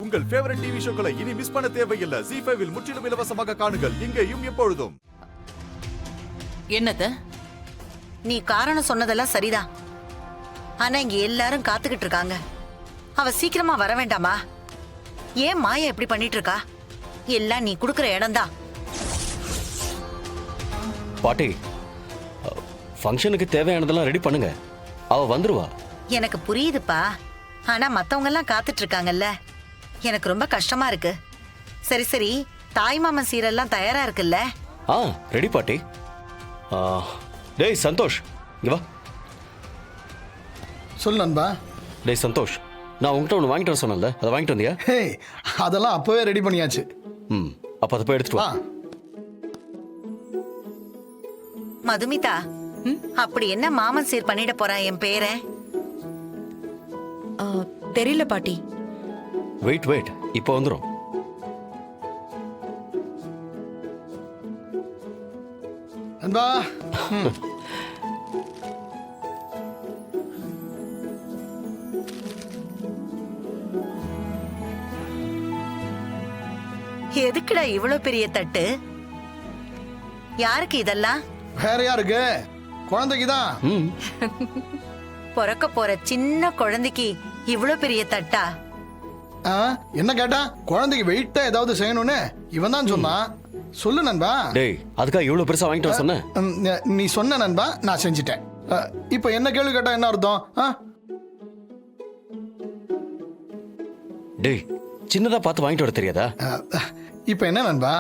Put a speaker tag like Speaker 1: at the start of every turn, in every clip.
Speaker 1: உங்கள் favourite TV ஷோக்களை இனி miss பண்ண தேவையில்லை. ZEE5 இல் முற்றிலும் இலவசமாக காணுங்கள். இங்கேயும் எப்பொழுதும்.
Speaker 2: என்னது?
Speaker 3: நீ காரணம் சொன்னதெல்லாம் சரிதான். ஆனா இங்க எல்லாரும் காத்துக்கிட்டு இருக்காங்க. அவ சீக்கிரமா வர வேண்டாமா? ஏன் மாயா எப்படி பண்ணிட்டு இருக்கா? எல்லாம் நீ குடுக்கற இடம்தான்.
Speaker 4: பாட்டி, ஃபங்க்ஷனுக்கு தேவையானதெல்லாம் ரெடி பண்ணுங்க. அவ வந்துருவா.
Speaker 3: எனக்கு புரியுதுப்பா. ஆனா மத்தவங்க எல்லாம் காத்துட்டு இருக்காங்கல்ல. எனக்கு ரொம்ப கஷ்டமா இருக்கு. சரி சரி, தாய்மாமன் சீரெல்லாம் தயாரா இருக்குல்ல?
Speaker 4: ரெடி பாட்டி. டேய் சந்தோஷ், இங்க வா.
Speaker 5: சொல்லு நண்பா.
Speaker 4: டேய் சந்தோஷ், நான் உங்ககிட்ட ஒன்று வாங்கிட்டு வர சொன்னேன்ல, அதை வாங்கிட்டு வந்தியா?
Speaker 5: ஹே, அதெல்லாம் அப்பவே ரெடி பண்ணியாச்சு.
Speaker 4: அப்போ அதை போய் எடுத்துட்டு வா.
Speaker 3: மதுமிதா, அப்படி என்ன மாமன் சீர் பண்ணிட போறான் என் பேரை?
Speaker 2: தெரியல பாட்டி.
Speaker 4: வெயிட், இப்போ வந்துடும்.
Speaker 5: நண்பா,
Speaker 3: எதுக்குடா இவ்வளவு பெரிய தட்டு? யாருக்கு இதெல்லாம்?
Speaker 5: வேற யாருக்கு? குழந்தைக்குதான்.
Speaker 3: பிறக்க போற சின்ன குழந்தைக்கு இவ்வளவு பெரிய தட்டா?
Speaker 5: என்ன கேட்டா? குழந்தைக்கு வெயிட்டா ஏதாவது செய்யணும்னு இவன் தான் சொன்னான். சொல்லு நண்பா.
Speaker 4: டேய், அதுக்காக இவ்வளவு பெருசா வாங்கிட்டு வர சொன்னேன்.
Speaker 5: நீ சொன்ன நண்பா, நான் செஞ்சுட்டேன். இப்ப என்ன கேள்வி கேட்டா என்ன அர்த்தம்?
Speaker 4: டேய், சின்னதா பார்த்து வாங்கிட்டு வர தெரியாதா?
Speaker 5: இப்ப என்ன நண்பா,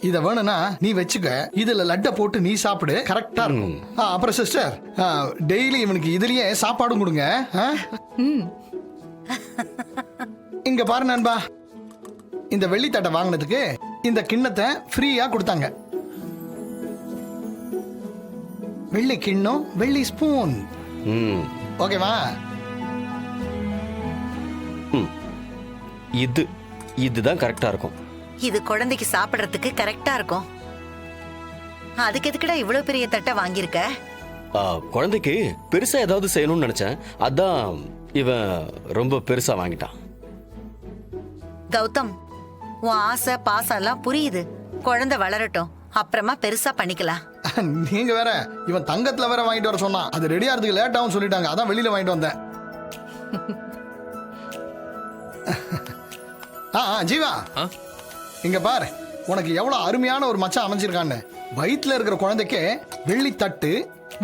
Speaker 5: இத வேணும்னா நீ வச்சுக்க. இதுல லட்ட போட்டு நீ சாப்பிடு, கரெக்டா இருக்கும். அப்புறம் சிஸ்டர், டெய்லி இவனுக்கு இதுலயே சாப்பாடும் கொடுங்க. இங்க பாரு நண்பா, இந்த வெள்ளி தட்டை வாங்கினதுக்கு இந்த கிண்ணத்தை ஃப்ரீயா கொடுத்தாங்க. வெள்ளி கிண்ணம், வெள்ளி ஸ்பூன். ஓகேவா?
Speaker 4: இதுதான் கரெக்டா இருக்கும்.
Speaker 3: இது குழந்தைக்கு சாப்பிடுறதுக்கு கரெக்டா இருக்கும். அதுக்கு எதுக்குடா இவ்வளவு பெரிய தட்டை வாங்கியிருக்க?
Speaker 4: குழந்தைக்கு பெருசா ஏதாவது செய்யணும்னு நினைச்சேன். அதான் இவன் ரொம்ப பெருசா வாங்கிட்டான்.
Speaker 3: கௌதம், உன் ஆசை பாசம் எல்லாம் புரியுது. குழந்தை வளரட்டும், அப்புறமா பெருசா பண்ணிக்கலாம்.
Speaker 5: நீங்க வேற, இவன் தங்கத்துல வேற வாங்கிட்டு வர சொன்னான். அது ரெடி ஆகிறதுக்கு லேட் ஆகும் சொல்லிட்டாங்க. அதான் வெளியில வாங்கிட்டு வந்தேன். ஜீவா, இங்க பாரு, உனக்கு எவ்வளவு அருமையான ஒரு மச்சான் அமைஞ்சிருக்கான்னு. வயிற்றுல இருக்கிற குழந்தைக்கு வெள்ளி தட்டு,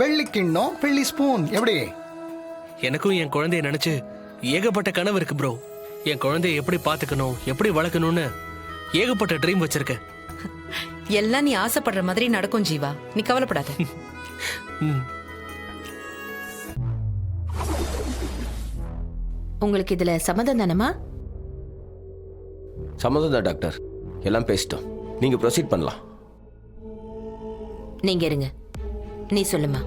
Speaker 5: வெள்ளி கிண்ணம், வெள்ளி ஸ்பூன். எப்படி?
Speaker 6: எனக்கும் என் குழந்தைய நினைச்சு ஏகப்பட்ட கனவு இருக்கு ப்ரோ. என் குழந்தைய எப்படி பாத்துக்கணும், எப்படி வளர்க்கணும்னு ஏகப்பட்ட ட்ரீம் வச்சிருக்கேன்.
Speaker 2: எல்லாம் நீ ஆசைப்படுற மாதிரி நடக்கும் ஜீவா, நீ கவலைப்படாத. உங்களுக்கு இதுல சம்மதம் தானமா?
Speaker 7: சம்மதம் தான் டாக்டர், எல்லாம் பேசிட்டோம். நீங்க ப்ரொசீட் பண்ணலாம்.
Speaker 2: நீங்க இருங்க, நீ சொல்லுமா.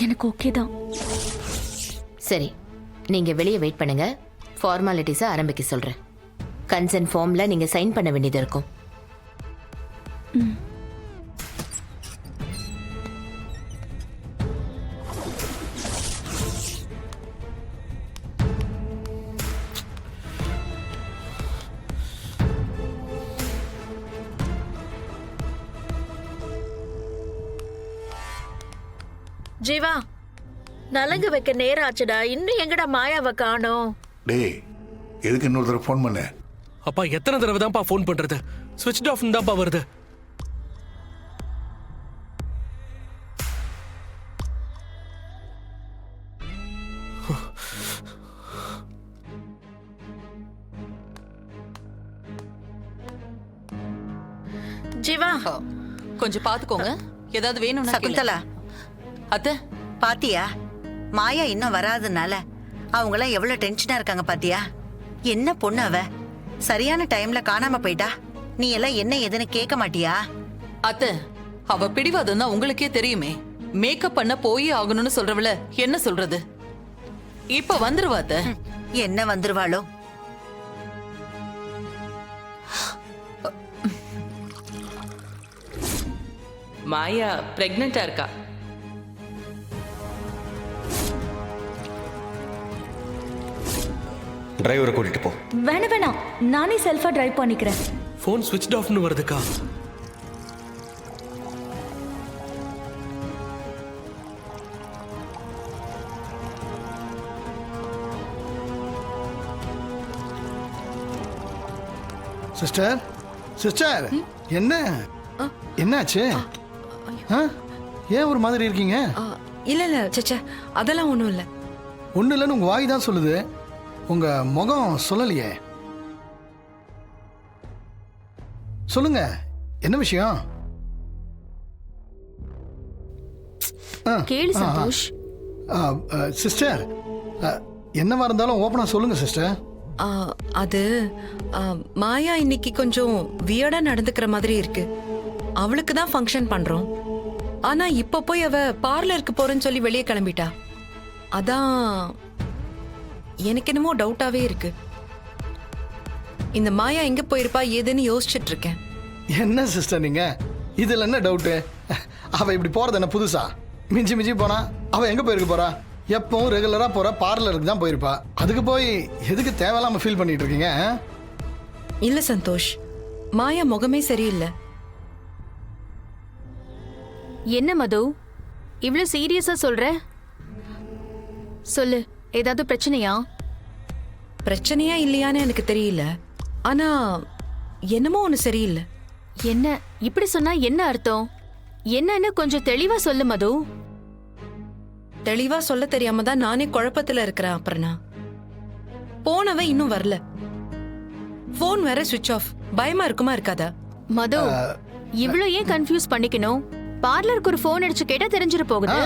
Speaker 8: எனக்கு ஓகே தான்.
Speaker 2: சரி, நீங்க வெளியே வெயிட் பண்ணுங்க. ஃபார்மாலிட்டிஸை ஆரம்பிக்க சொல்றேன். கன்சென்ட் ஃபார்ம்ல நீங்க சைன் பண்ண வேண்டியது இருக்கும்.
Speaker 8: ஜீவா, நலங்கு வைக்க நேரம் ஆச்சுடா. இன்னும் எங்கடா மாயாவை காணோம்?
Speaker 9: டேய், எதுக்கு இன்னொரு தடவை ஃபோன் பண்ண?
Speaker 6: அப்பா, எத்தனை தடவை தான்ப்பா ஃபோன் பண்றது? ஸ்விட்ச் ஆஃப் தான்ப்பா வருது.
Speaker 8: ஜீவா,
Speaker 2: கொஞ்சம் பாத்துக்கோங்க, ஏதாவது வேணும்னா
Speaker 3: சகுந்தலா,
Speaker 2: அத்தை
Speaker 3: பாத்தியா? மாயா இன்னும் வராதனால அவங்களாம் எவ்வளவு டென்ஷனா இருக்காங்க பாத்தியா? என்ன பொண்ணு அவ, சரியான டைம்ல காணாம போயிட்டா. நீ எல்லாம் என்ன ஏதுன்னு கேட்க மாட்டியா?
Speaker 2: அத்தை, அவ பிடிவாதம் தான் உங்களுக்கே தெரியுமே. மேக்கப் பண்ண போய் ஆகணும்னு சொல்றவள என்ன சொல்றது? இப்ப வந்துருவா அத்தை.
Speaker 3: என்ன வந்துருவாளோ?
Speaker 10: மாயா பிரெக்னெண்டா இருக்கா.
Speaker 4: டிரைவரை கூட்டிட்டு போ.
Speaker 11: வேணாம் நானே செல்ஃபா டிரைவ் பண்ணிக்கிறேன்.
Speaker 6: ஃபோன் ஸ்விட்ச் ஆஃப்னு வருதுக்கா.
Speaker 5: சிஸ்டர் சிஸ்டர் என்ன என்னாச்சு? ஏன் ஒரு மாதிரி இருக்கீங்க?
Speaker 11: இல்ல சச்சா அதெல்லாம் ஒண்ணும் இல்ல.
Speaker 5: ஒண்ணு இல்லைன்னு உங்க வாய் தான் சொல்லுது, உங்க முகம் சொல்லலையே. சொல்லுங்க, என்ன விஷயம்?
Speaker 11: கேளு சந்தோஷ்.
Speaker 5: சிஸ்டர், என்னவா இருந்தாலும் ஓப்பனா சொல்லுங்க சிஸ்டர்.
Speaker 11: அது மாயா இன்னைக்கு கொஞ்சம் வியர்டா நடந்துக்கிற மாதிரி இருக்கு. அவளுக்கு தான் ஃபங்க்ஷன் பண்றோம். ஆனா இப்ப போய் அவ பார்லருக்கு போறேன்னு சொல்லி வெளியே கிளம்பிட்டா. அதான் எனக்கு என்னமோ டவுட்டாவே இருக்கு. இந்த மாயா எங்க போயிருப்பா ஏதுன்னு யோசிச்சுட்டு இருக்கேன்.
Speaker 5: என்ன சிஸ்டர் நீங்க, இதுல என்ன டவுட்டு? அவ இப்படி போறது என்ன புதுசா? மிஞ்சி மிஞ்சி போனா அவ எங்க போயிருக்க போறா? எப்பவும் ரெகுலரா போற பார்லருக்கு தான் போயிருப்பா. அதுக்கு போய் எதுக்கு தேவையில்லாம ஃபீல் பண்ணிட்டு இருக்கீங்க?
Speaker 11: இல்ல சந்தோஷ், மாயா முகமே சரியில்லை.
Speaker 8: என்ன மது இவ்ளோ சீரியஸா சொல்ற? சொல்லு, ஏதாவது பிரச்சனையா?
Speaker 11: பிரச்சனையா இல்லையான்னு எனக்கு தெரியல. ஆனா என்னமோ ஒண்ணு சரியில்லை.
Speaker 8: என்ன இப்படி சொன்னா என்ன அர்த்தம்? என்னன்னு கொஞ்சம் தெளிவா சொல்லு மது.
Speaker 11: தெளிவா சொல்ல தெரியாம தான் நானே குழப்பத்துல இருக்கிறேன். அப்புறம்னா போனவ இன்னும் வரல. போன் வேற சுவிட்ச் ஆஃப். பயமா இருக்குமா இருக்காதா?
Speaker 8: மது இவ்ளோ ஏன் கன்ஃபியூஸ் பண்ணிக்கணும்? பார்லருக்கு ஒரு போன் அடிச்சு கேட்டா தெரிஞ்சிட போகுது.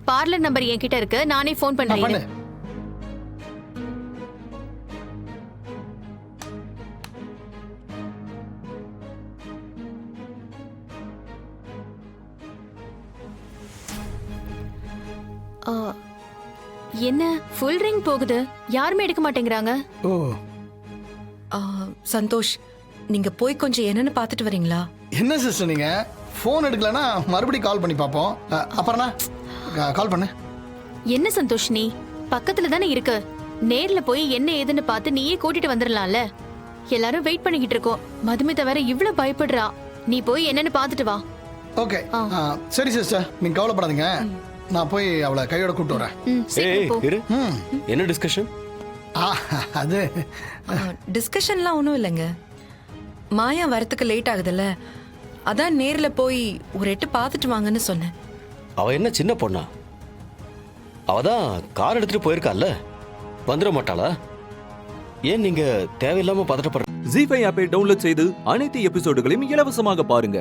Speaker 8: பார்லர் நம்பர் என்கிட்ட இருக்கு, நானே போன் பண்றேன். என்ன ஃபுல் ரிங் போகுது, யாருமே எடுக்க மாட்டேங்கிறாங்க.
Speaker 5: ஓ
Speaker 11: சந்தோஷ், நீங்க போய் கொஞ்சம் என்னன்னு பாத்துட்டு வரீங்களா?
Speaker 5: என்ன சிஸ்டர் நீங்க போன் எடுக்கலனா மறுபடியும் கால் பண்ணி பாப்போம். அப்புறம்னா கால் பண்ணு.
Speaker 8: என்ன சந்தோஷ், நீ பக்கத்துல தானே இருக்கு, நேர்ல போய் என்ன ஏதுன்னு பார்த்து நீயே கூட்டிட்டு வந்துடலாம்ல. எல்லாரும் வெயிட் பண்ணிக்கிட்டு இருக்கோம். மதுமிதா வேற இவ்ளோ பயப்படுறா. நீ போய் என்னன்னு பாத்துட்டு வா.
Speaker 5: ஓகே சரி சிஸ்டர், நீங்க கவலைப்படாதீங்க. நான் போய் அவளை கையோட கூட்டு வரேன்.
Speaker 4: என்ன டிஸ்கஷன்?
Speaker 5: அது
Speaker 11: டிஸ்கஷன்லாம் ஒன்றும் இல்லைங்க. மாயா வரத்துக்கு லேட் ஆகுதுல்ல, அதான் நேர்ல போய் ஒரு எட்டு பார்த்துட்டு வாங்கன்னு சொன்னேன்.
Speaker 4: அவ என்ன சின்ன பொண்ணா? அவதான் கார் எடுத்துட்டு போயிருக்கால, வந்துட மாட்டாளா? ஏன் நீங்க தேவையில்லாம பதட்டப்படுற?
Speaker 12: ஜீ5 ஆப்பை டவுன்லோட் செய்து அனைத்து எபிசோடுகளையும் இலவசமாக பாருங்க.